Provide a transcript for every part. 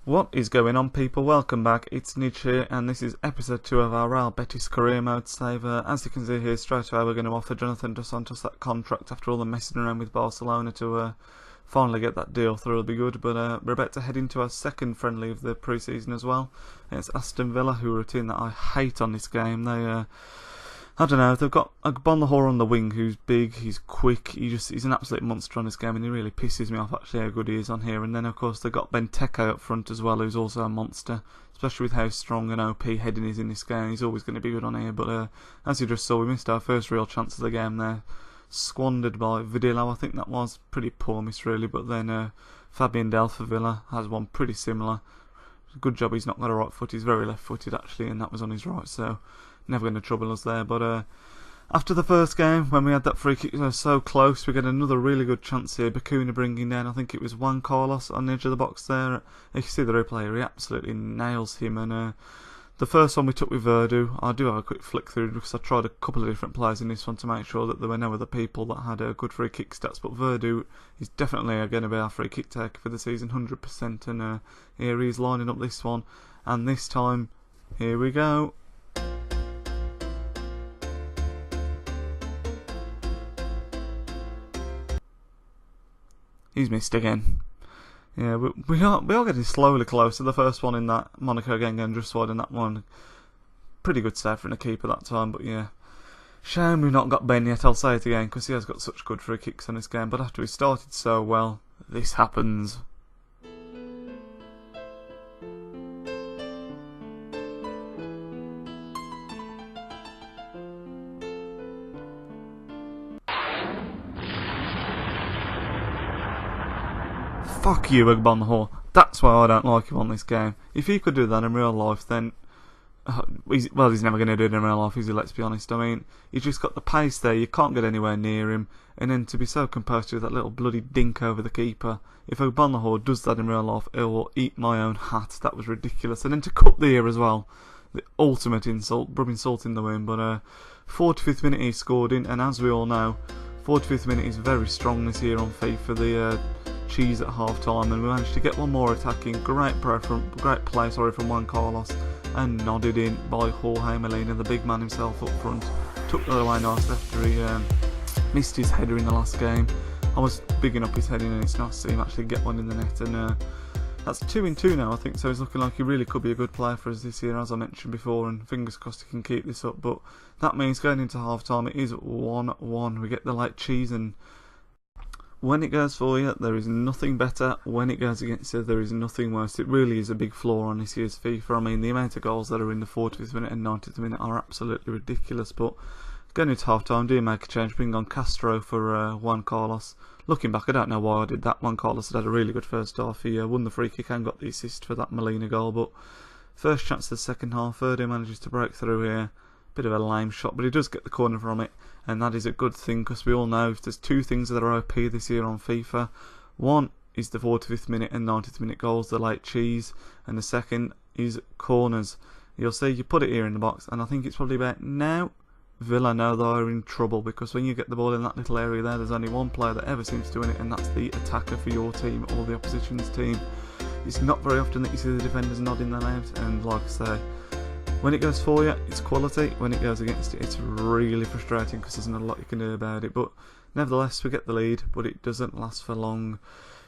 What is going on, people? Welcome back. It's Nidge here, and this is episode 2 of our Real Betis career mode save. As you can see here, straight away we're going to offer Jonathan Dos Santos that contract after all the messing around with Barcelona to finally get that deal through. It'll be good, but we're about to head into our second friendly of the pre-season as well. It's Aston Villa, who are a team that I hate on this game. They I don't know, they've got Agbonlahor on the wing, who's big, he's quick, he's an absolute monster on this game, and he really pisses me off actually how good he is on here. And then of course they've got Banter up front as well, who's also a monster, especially with how strong and OP heading is in this game. He's always going to be good on here, but as you just saw, we missed our first real chance of the game there, squandered by Vidillo. I think that was pretty poor miss really, but then Fabian Del for Villa has one pretty similar. Good job he's not got a right foot, he's very left footed actually, and that was on his right, so never going to trouble us there. But after the first game, when we had that free kick so close, we get another really good chance here. Bakuna bringing down, I think it was Juan Carlos on the edge of the box there. You can see the replay here, he absolutely nails him. And the first one we took with Verdu, I do have a quick flick through because I tried a couple of different players in this one to make sure that there were no other people that had good free kick stats. But Verdu is definitely going to be our free kick taker for the season, 100%. And here he's lining up this one, and this time, here we go. He's missed again. Yeah, we are getting slowly closer. The first one in that Monaco again going just wide, and that one pretty good save from the keeper that time. But yeah, shame we've not got Ben yet. I'll say it again because he has got such good free kicks on this game. But after he started so well, this happens. Fuck you, Agbonlahor. That's why I don't like him on this game. If he could do that in real life, then he's never going to do it in real life, is he? Let's be honest. I mean, he's just got the pace there. You can't get anywhere near him, and then to be so composed with that little bloody dink over the keeper. If Agbonlahor does that in real life, it will eat my own hat. That was ridiculous. And then to cut the ear as well, the ultimate insult, rubbing salt in the wound. But 45th minute he scored in, and as we all know, 45th minute is very strong this year on FIFA. The cheese at half time, and we managed to get one more attacking. Great play from Juan Carlos, and nodded in by Jorge Molina, the big man himself up front. Took that away nice after he missed his header in the last game. I was bigging up his heading, and it's nice to see him actually get one in the net. And that's 2 in 2 now, I think, so he's looking like he really could be a good player for us this year, as I mentioned before, and fingers crossed he can keep this up. But that means going into half time it is 1-1. We get the late cheese, and when it goes for you, there is nothing better. When it goes against you, there is nothing worse. It really is a big flaw on this year's FIFA. I mean, the amount of goals that are in the 40th minute and 90th minute are absolutely ridiculous. But going into half time, do make a change, bring on Castro for Juan Carlos. Looking back, I don't know why I did that. Juan Carlos had a really good first half. He won the free kick and got the assist for that Molina goal. But first chance of the second half, Verdu manages to break through here. Bit of a lame shot, but he does get the corner from it, and that is a good thing because we all know if there's two things that are OP this year on FIFA, one is the 45th minute and 90th minute goals, the late cheese, and the second is corners. You'll see you put it here in the box, and I think it's probably about now Villa know they're in trouble, because when you get the ball in that little area there, there's only one player that ever seems to win it, and that's the attacker for your team or the opposition's team. It's not very often that you see the defenders nodding them out, and like I say, when it goes for you, it's quality. When it goes against you, it's really frustrating because there's not a lot you can do about it. But nevertheless, we get the lead, but it doesn't last for long.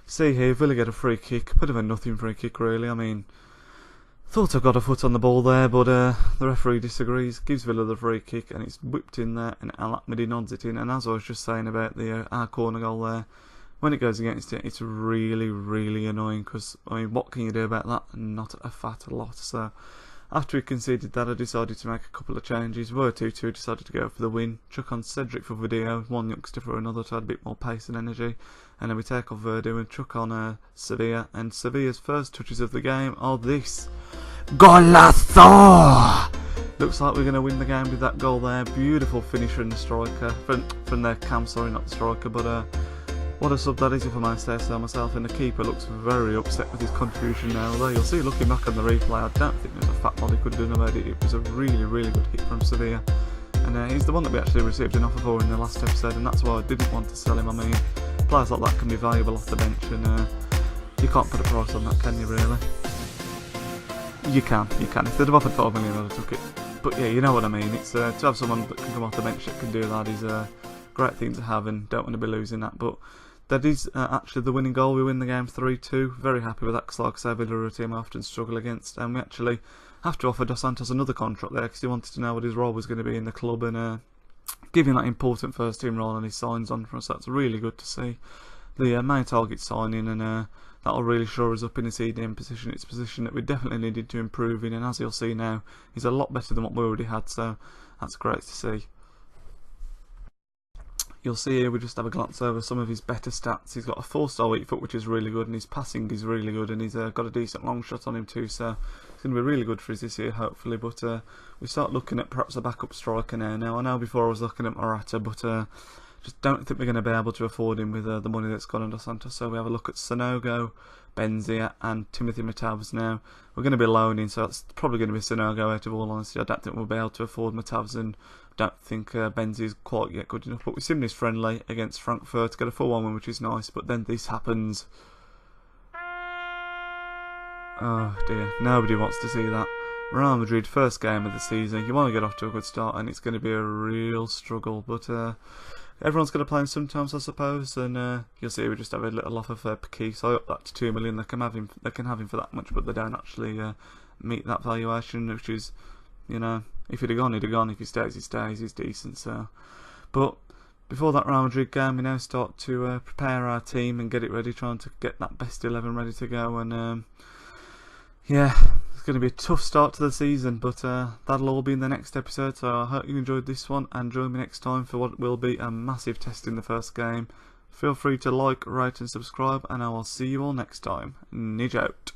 See here, Villa get a free kick. Bit of a nothing free kick, really. I mean, thought I got a foot on the ball there, but the referee disagrees. Gives Villa the free kick, and it's whipped in there, and Al Ahmadi nods it in. And as I was just saying about the our corner goal there, when it goes against it, it's really, really annoying because, I mean, what can you do about that? Not a fat lot. So after we conceded that, I decided to make a couple of changes. Were 2-2, decided to go for the win. Chuck on Cedric for Video, one youngster for another to add a bit more pace and energy. And then we take off Verdu and chuck on Sevilla. And Sevilla's first touches of the game are this. Golazo! Looks like we're going to win the game with that goal there. Beautiful finish from the striker. From their cam, sorry, not the striker, but what a sub that is, if I may say so myself, and the keeper looks very upset with his contribution now. Although you'll see, looking back on the replay, I don't think there's a fat body could have done about it. It was a really, really good hit from Sevilla. And he's the one that we actually received an offer for in the last episode, and that's why I didn't want to sell him. I mean, players like that can be valuable off the bench, and you can't put a price on that, can you, really? You can. If they'd have offered 12 million, I'd have took it. But yeah, you know what I mean. It's to have someone that can come off the bench that can do that is a great thing to have, and don't want to be losing that. But that is actually the winning goal. We win the game 3-2. Very happy with that, because like I say, Villa are a team I often struggle against, and we actually have to offer Dos Santos another contract there, because he wanted to know what his role was going to be in the club, and give him that important first team role, and he signs on for us. That's really good to see. The main target signing, and that'll really shore us up in the CDM position. It's a position that we definitely needed to improve in, and as you'll see now, he's a lot better than what we already had, so that's great to see. You'll see here we just have a glance over some of his better stats. He's got a 4-star weak foot, which is really good, and his passing is really good, and he's got a decent long shot on him too, so it's going to be really good for us this year, hopefully. But we start looking at perhaps a backup striker now. Now, I know before I was looking at Morata, but just don't think we're going to be able to afford him with the money that's gone on Dos Santos. So we have a look at Sanogo, Benzia and Timothy Matavs now. We're going to be loaning, so it's probably going to be Sanogo out of all honesty. I don't think we'll be able to afford Matavs, and don't think Benzia is quite yet good enough. But we've seen this friendly against Frankfurt, get a 4-1 win, which is nice, but then this happens. Oh dear, nobody wants to see that. Real Madrid, first game of the season. You want to get off to a good start, and it's going to be a real struggle, but everyone's going to play him sometimes, I suppose, and you'll see we just have a little offer for Piqué, so I up that to 2 million. They can have him for that much, but they don't actually meet that valuation, which is, you know, if he'd have gone, he'd have gone. If he stays, he stays. He's decent, so. But before that Real Madrid game, we now start to prepare our team and get it ready, trying to get that best 11 ready to go, and yeah, it's going to be a tough start to the season, but that'll all be in the next episode, so I hope you enjoyed this one, and join me next time for what will be a massive test in the first game. Feel free to like, rate and subscribe, and I will see you all next time. Nidge out.